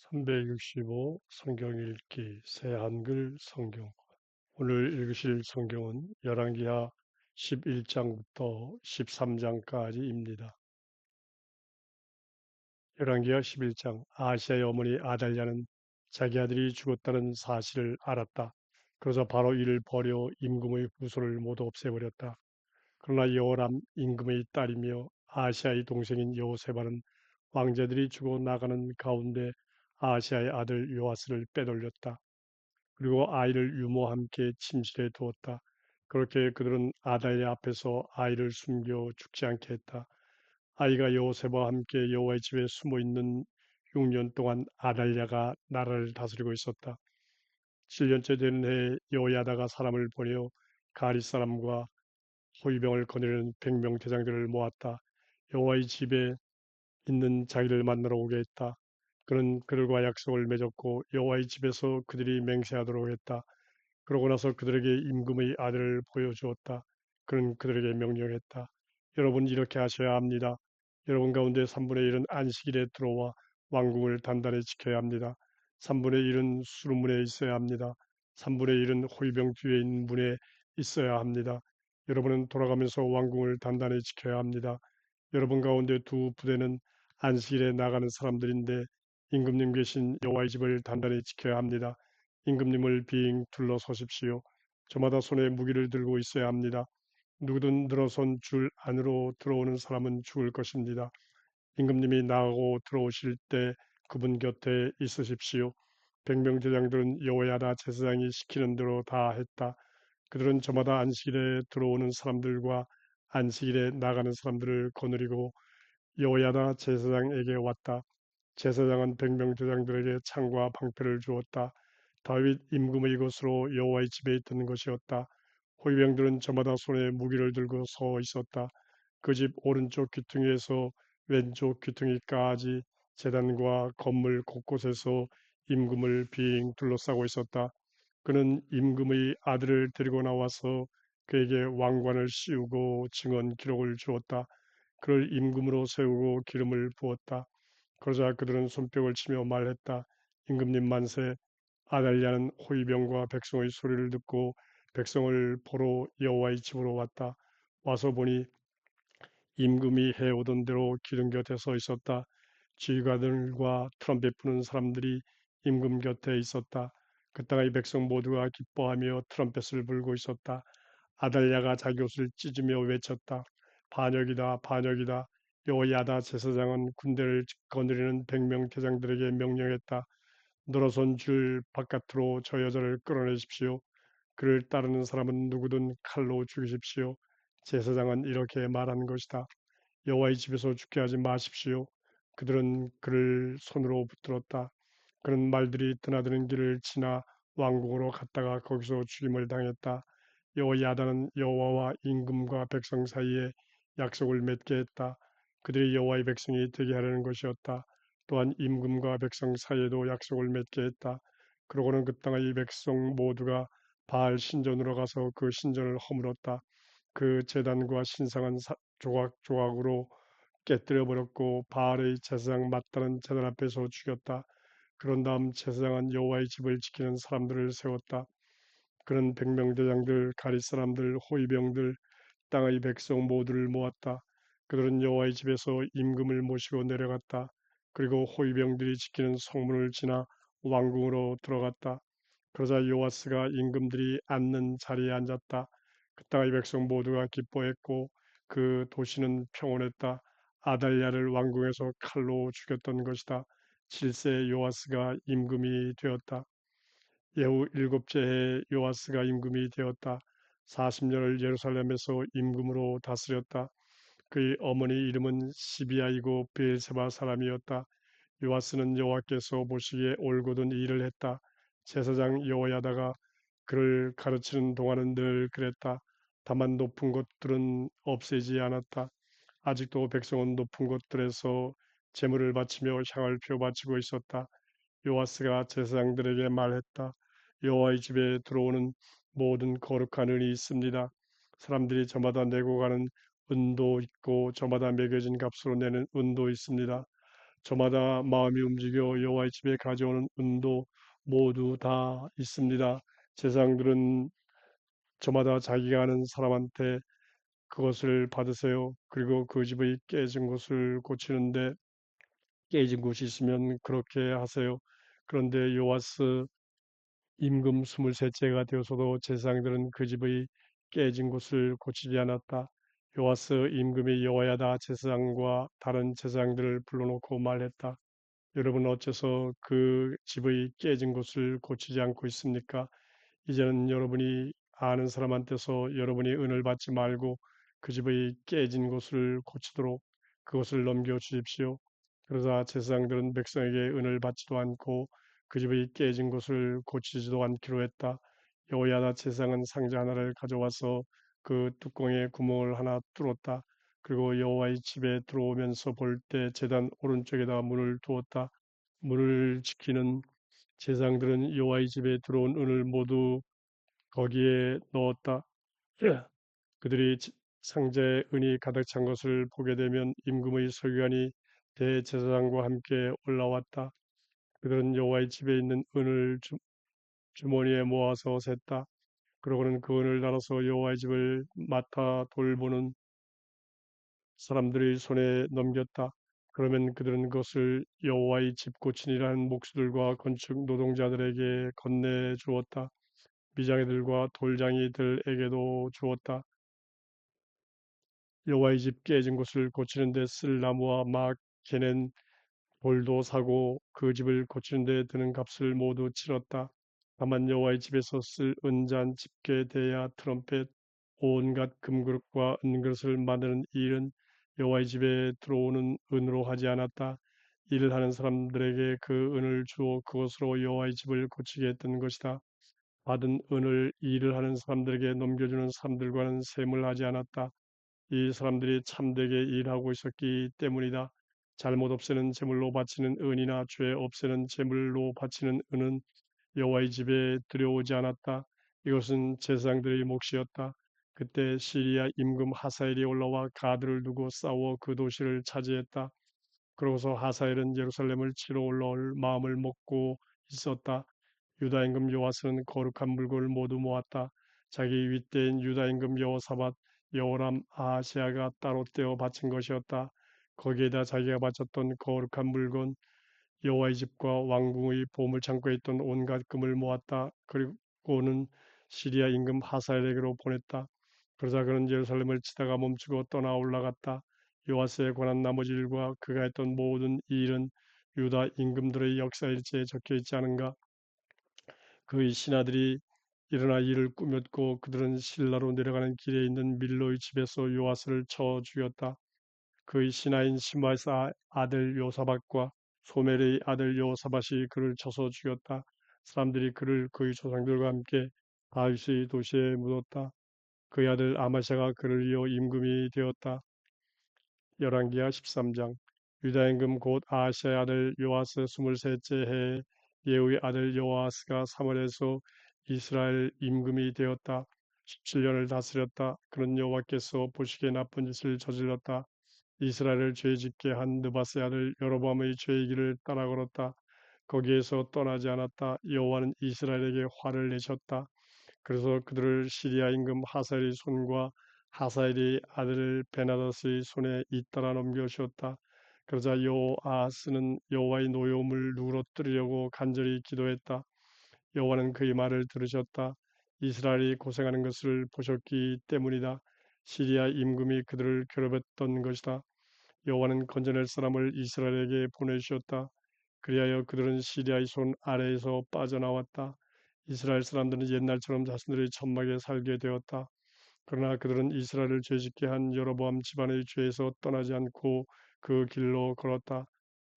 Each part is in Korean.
365 성경 읽기 새 한글 성경. 오늘 읽으실 성경은 열왕기하 11장부터 13장까지입니다. 열왕기하 11장. 아하시아의 어머니 아달랴는 자기 아들이 죽었다는 사실을 알았다. 그러자 바로 이를 버려 임금의 후손을 모두 없애버렸다. 그러나 여호람 임금의 딸이며 아하시아의 동생인 여호세바는 왕자들이 죽어 나가는 가운데 아하시아의 아들 요아스를 빼돌렸다. 그리고 아이를 유모와 함께 침실에 두었다. 그렇게 그들은 아달랴 앞에서 아이를 숨겨 죽지 않게 했다. 아이가 여호세바와 함께 여호와의 집에 숨어 있는 6년 동안 아달랴가 나라를 다스리고 있었다. 7년째 되는 해에 여호야다가 사람을 보내어 가리 사람과 호위병을 거느리는 100명 대장들을 모았다. 여호와의 집에 있는 자기를 만나러 오게 했다. 그는 그들과 약속을 맺었고 여호와의 집에서 그들이 맹세하도록 했다. 그러고 나서 그들에게 임금의 아들을 보여주었다. 그는 그들에게 명령했다. 여러분 이렇게 하셔야 합니다. 여러분 가운데 3분의 1은 안식일에 들어와 왕궁을 단단히 지켜야 합니다. 3분의 1은 수루문에 있어야 합니다. 3분의 1은 호위병 뒤에 있는 문에 있어야 합니다. 여러분은 돌아가면서 왕궁을 단단히 지켜야 합니다. 여러분 가운데 두 부대는 안식일에 나가는 사람들인데 임금님 계신 여호와의 집을 단단히 지켜야 합니다. 임금님을 빙 둘러서십시오. 저마다 손에 무기를 들고 있어야 합니다. 누구든 늘어선 줄 안으로 들어오는 사람은 죽을 것입니다. 임금님이 나가고 들어오실 때 그분 곁에 있으십시오. 백명대장들은 여호야다 제사장이 시키는 대로 다 했다. 그들은 저마다 안식일에 들어오는 사람들과 안식일에 나가는 사람들을 거느리고 여호야다 제사장에게 왔다. 제사장은 백명대장들에게 창과 방패를 주었다. 다윗 임금의 것으로 여호와의 집에 있던 것이었다. 호위병들은 저마다 손에 무기를 들고 서 있었다. 그 집 오른쪽 귀퉁이에서 왼쪽 귀퉁이까지 제단과 건물 곳곳에서 임금을 빙 둘러싸고 있었다. 그는 임금의 아들을 데리고 나와서 그에게 왕관을 씌우고 증언 기록을 주었다. 그를 임금으로 세우고 기름을 부었다. 그러자 그들은 손뼉을 치며 말했다. 임금님 만세. 아달랴는 호위병과 백성의 소리를 듣고 백성을 보러 여호와의 집으로 왔다. 와서 보니 임금이 해오던 대로 기둥 곁에 서 있었다. 지휘관들과 트럼펫 부는 사람들이 임금 곁에 있었다. 그 땅의 백성 모두가 기뻐하며 트럼펫을 불고 있었다. 아달랴가 자기 옷을 찢으며 외쳤다. 반역이다, 반역이다. 여호야다 제사장은 군대를 거느리는 100명 대장들에게 명령했다. 늘어선 줄 바깥으로 저 여자를 끌어내십시오. 그를 따르는 사람은 누구든 칼로 죽이십시오. 제사장은 이렇게 말한 것이다. 여호와의 집에서 죽게 하지 마십시오. 그들은 그를 손으로 붙들었다. 그런 말들이 드나드는 길을 지나 왕궁으로 갔다가 거기서 죽임을 당했다. 여호야다는 여호와와 임금과 백성 사이에 약속을 맺게 했다. 그들이 여호와의 백성이 되게 하려는 것이었다. 또한 임금과 백성 사이에도 약속을 맺게 했다. 그러고는 그 땅의 백성 모두가 바알 신전으로 가서 그 신전을 허물었다. 그 제단과 신상은 조각조각으로 깨뜨려 버렸고 바알의 제사장 마따는 제단 앞에서 죽였다. 그런 다음 제사장은 여호와의 집을 지키는 사람들을 세웠다. 그는 백명대장들, 가릿 사람들, 호위병들, 땅의 백성 모두를 모았다. 그들은 여호와의 집에서 임금을 모시고 내려갔다. 그리고 호위병들이 지키는 성문을 지나 왕궁으로 들어갔다. 그러자 요아스가 임금들이 앉는 자리에 앉았다. 그 땅의 백성 모두가 기뻐했고 그 도시는 평온했다. 아달랴를 왕궁에서 칼로 죽였던 것이다. 7세 요아스가 임금이 되었다. 예후 일곱째 해에 요아스가 임금이 되었다. 40년을 예루살렘에서 임금으로 다스렸다. 그의 어머니 이름은 시비아이고 베엘세바 사람이었다. 요아스는 여호와께서 보시기에 올곧은 일을 했다. 제사장 여호야다가 그를 가르치는 동안은 늘 그랬다. 다만 높은 곳들은 없애지 않았다. 아직도 백성은 높은 곳들에서 제물을 바치며 향을 피워 바치고 있었다. 요아스가 제사장들에게 말했다. 여호와의 집에 들어오는 모든 거룩한 은이 있습니다. 사람들이 저마다 내고 가는 은도 있고 저마다 매겨진 값으로 내는 은도 있습니다. 저마다 마음이 움직여 여호와의 집에 가져오는 은도 모두 다 있습니다. 제사장들은 저마다 자기가 아는 사람한테 그것을 받으세요. 그리고 그 집의 깨진 곳을 고치는데 깨진 곳이 있으면 그렇게 하세요. 그런데 요아스 임금 23째가 되어서도 제사장들은 그 집의 깨진 곳을 고치지 않았다. 요아스 임금이 여호야다 제사장과 다른 제사장들을 불러놓고 말했다. 여러분 어째서 그 집의 깨진 곳을 고치지 않고 있습니까? 이제는 여러분이 아는 사람한테서 여러분이 은을 받지 말고 그 집의 깨진 곳을 고치도록 그것을 넘겨 주십시오. 그러자 제사장들은 백성에게 은을 받지도 않고 그 집의 깨진 곳을 고치지도 않기로 했다. 여호야다 제사장은 상자 하나를 가져와서 그 뚜껑에 구멍을 하나 뚫었다. 그리고 여호와의 집에 들어오면서 볼 때 제단 오른쪽에다 문을 두었다. 문을 지키는 제사장들은 여호와의 집에 들어온 은을 모두 거기에 넣었다. 예. 그들이 상자에 은이 가득 찬 것을 보게 되면 임금의 서기관이 대제사장과 함께 올라왔다. 그들은 여호와의 집에 있는 은을 주머니에 모아서 셌다. 그러고는 그 은을 나눠서 여호와의 집을 맡아 돌보는 사람들의 손에 넘겼다. 그러면 그들은 그것을 여호와의 집 고친이라는 목수들과 건축 노동자들에게 건네 주었다. 미장이들과 돌장이들에게도 주었다. 여호와의 집 깨진 곳을 고치는 데 쓸 나무와 막 캐낸 돌도 사고 그 집을 고치는 데 드는 값을 모두 치렀다. 다만 여호와의 집에서 쓸 은잔, 집게, 대야, 트럼펫, 온갖 금그릇과 은그릇을 만드는 이 일은 여호와의 집에 들어오는 은으로 하지 않았다. 일을 하는 사람들에게 그 은을 주어 그것으로 여호와의 집을 고치게 했던 것이다. 받은 은을 일을 하는 사람들에게 넘겨주는 사람들과는 셈을 하지 않았다. 이 사람들이 참되게 일하고 있었기 때문이다. 잘못 없애는 제물로 바치는 은이나 죄 없애는 제물로 바치는 은은 여호와의 집에 들여오지 않았다. 이것은 제사장들의 몫이었다. 그때 시리아 임금 하사엘이 올라와 가드를 두고 싸워 그 도시를 차지했다. 그러고서 하사엘은 예루살렘을 치러 올라올 마음을 먹고 있었다. 유다 임금 요아스는 거룩한 물건을 모두 모았다. 자기 윗대인 유다 임금 여호사밧, 여호람, 아하시아가 따로 떼어 바친 것이었다. 거기에다 자기가 바쳤던 거룩한 물건, 여호와의 집과 왕궁의 보물 창고에 있던 온갖 금을 모았다. 그리고는 시리아 임금 하사엘에게로 보냈다. 그러자 그는 예루살렘을 치다가 멈추고 떠나 올라갔다. 요아스에 관한 나머지 일과 그가 했던 모든 이 일은 유다 임금들의 역사일지에 적혀 있지 않은가? 그의 신하들이 일어나 이를 꾸몄고 그들은 실라로 내려가는 길에 있는 밀로의 집에서 요아스를 쳐 죽였다. 그의 신하인 시므아의 아들 요사박과 소멜의 아들 여호사밧이 그를 쳐서 죽였다. 사람들이 그를 그의 조상들과 함께 다윗의 도시에 묻었다. 그의 아들 아마샤가 그를 이어 임금이 되었다. 열왕기하 13장. 유다 임금 곧 아하시아의 아들 요아스 23째 해에 예후의 아들 요아스가 사월에서 이스라엘 임금이 되었다. 17년을 다스렸다. 그는 여호와께서 보시기에 나쁜 짓을 저질렀다. 이스라엘을 죄짓게 한 느바스의 아들 여로보암의 죄의 길을 따라 걸었다. 거기에서 떠나지 않았다. 여호와는 이스라엘에게 화를 내셨다. 그래서 그들을 시리아 임금 하사엘의 손과 하사엘의 아들 베나다스의 손에 잇따라 넘겨주었다. 그러자 여호아스는 여호와의 노여움을 누그러뜨리려고 간절히 기도했다. 여호와는 그의 말을 들으셨다. 이스라엘이 고생하는 것을 보셨기 때문이다. 시리아 임금이 그들을 괴롭혔던 것이다. 여호와는 건져낼 사람을 이스라엘에게 보내주셨다. 그리하여 그들은 시리아의 손 아래에서 빠져나왔다. 이스라엘 사람들은 옛날처럼 자신들의 천막에 살게 되었다. 그러나 그들은 이스라엘을 죄짓게 한 여로보암 집안의 죄에서 떠나지 않고 그 길로 걸었다.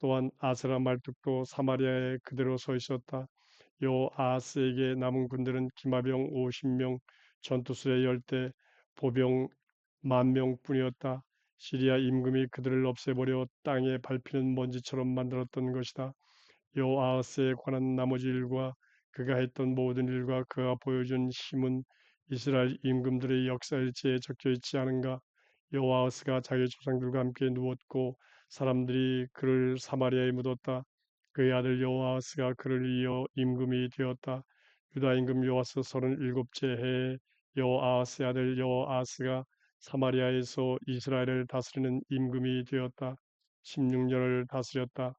또한 아세라 말뚝도 사마리아에 그대로 서 있었다. 요아스에게 남은 군대는 기마병 50명, 전투수의 10대, 보병 10,000명뿐이었다. 시리아 임금이 그들을 없애버려 땅에 밟히는 먼지처럼 만들었던 것이다. 여호아스에 관한 나머지 일과 그가 했던 모든 일과 그가 보여준 힘은 이스라엘 임금들의 역사일지에 적혀 있지 않은가? 여호아스가 자기 조상들과 함께 누웠고 사람들이 그를 사마리아에 묻었다. 그의 아들 여호아스가 그를 이어 임금이 되었다. 유다 임금 요아스 37째 해에 여호아스의 아들 여호아스가 사마리아에서 이스라엘을 다스리는 임금이 되었다. 16년을 다스렸다.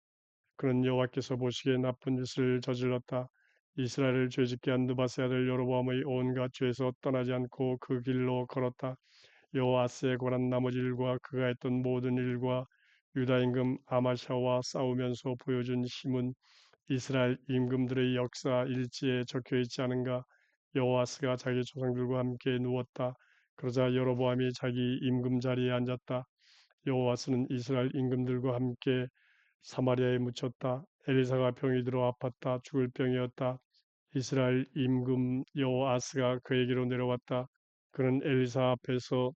그는 여호와께서 보시기에 나쁜 짓을 저질렀다. 이스라엘을 죄짓게 한 느바세 아들 여로보암의 온갖 죄에서 떠나지 않고 그 길로 걸었다. 여호와스에 관한 나머지 일과 그가 했던 모든 일과 유다 임금 아마샤와 싸우면서 보여준 힘은 이스라엘 임금들의 역사 일지에 적혀 있지 않은가? 여호와스가 자기 조상들과 함께 누웠다. 그러자 여로보암이 자기 임금 자리에 앉았다. 여호와스는 이스라엘 임금들과 함께 사마리아에 묻혔다. 엘리사가 병이 들어 아팠다. 죽을 병이었다. 이스라엘 임금 여호아스가 그에게로 내려왔다. 그는 엘리사 앞에서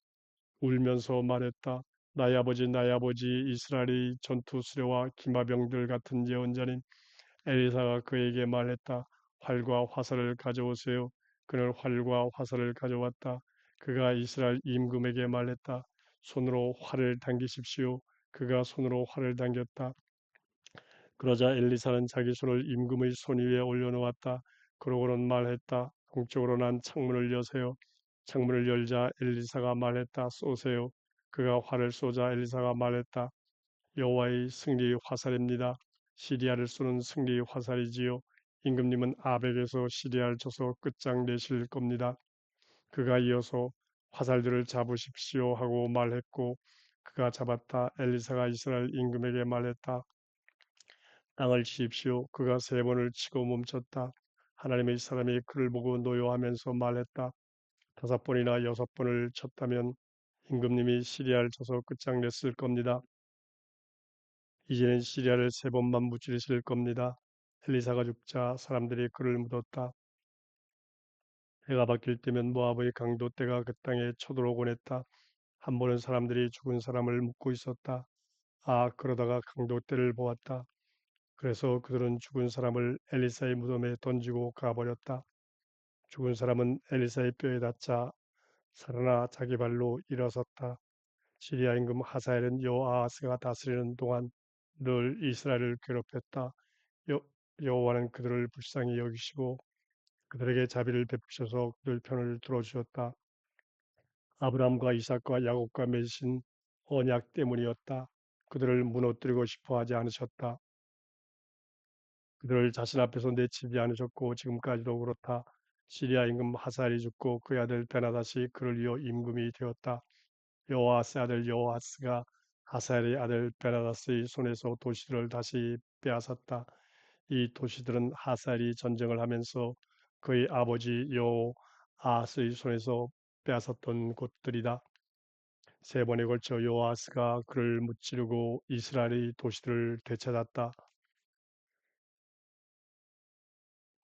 울면서 말했다. 나의 아버지 이스라엘의 전투 수레와 기마병들 같은 예언자님. 엘리사가 그에게 말했다. 활과 화살을 가져오세요. 그는 활과 화살을 가져왔다. 그가 이스라엘 임금에게 말했다. 손으로 활을 당기십시오. 그가 손으로 활을 당겼다. 그러자 엘리사는 자기 손을 임금의 손 위에 올려놓았다. 그러고는 말했다. 동쪽으로 난 창문을 여세요. 창문을 열자 엘리사가 말했다. 쏘세요. 그가 활을 쏘자 엘리사가 말했다. 여호와의 승리 화살입니다. 시리아를 쏘는 승리 화살이지요. 임금님은 아벡에서 시리아를 쳐서 끝장내실 겁니다. 그가 이어서 화살들을 잡으십시오 하고 말했고 그가 잡았다. 엘리사가 이스라엘 임금에게 말했다. 땅을 치십시오. 그가 3번을 치고 멈췄다. 하나님의 사람이 그를 보고 노여하면서 말했다. 5번이나 6번을 쳤다면 임금님이 시리아를 쳐서 끝장냈을 겁니다. 이제는 시리아를 3번만 무찌르실 겁니다. 엘리사가 죽자 사람들이 그를 묻었다. 해가 바뀔 때면 모압의 강도 떼가 그 땅에 쳐들어오곤 했다. 한 번은 사람들이 죽은 사람을 묻고 있었다. 아, 그러다가 강도 떼를 보았다. 그래서 그들은 죽은 사람을 엘리사의 무덤에 던지고 가버렸다. 죽은 사람은 엘리사의 뼈에 닿자 살아나 자기 발로 일어섰다. 시리아 임금 하사엘은 여호아스가 다스리는 동안 늘 이스라엘을 괴롭혔다. 여, 여호와는 그들을 불쌍히 여기시고 그들에게 자비를 베푸셔서 그들 편을 들어주셨다. 아브라함과 이삭과 야곱과 맺으신 언약 때문이었다. 그들을 무너뜨리고 싶어 하지 않으셨다. 그들을 자신 앞에서 내치지 않으셨고 지금까지도 그렇다. 시리아 임금 하살이 죽고 그의 아들 베나다시 그를 이어 임금이 되었다. 여호아스의 아들 여호아스가 하살의 아들 베나다스의 손에서 도시를 다시 빼앗았다. 이 도시들은 하살이 전쟁을 하면서 그의 아버지 여호아스의 손에서 빼앗았던 곳들이다. 3번에 걸쳐 여호아스가 그를 무찌르고 이스라엘의 도시들을 되찾았다.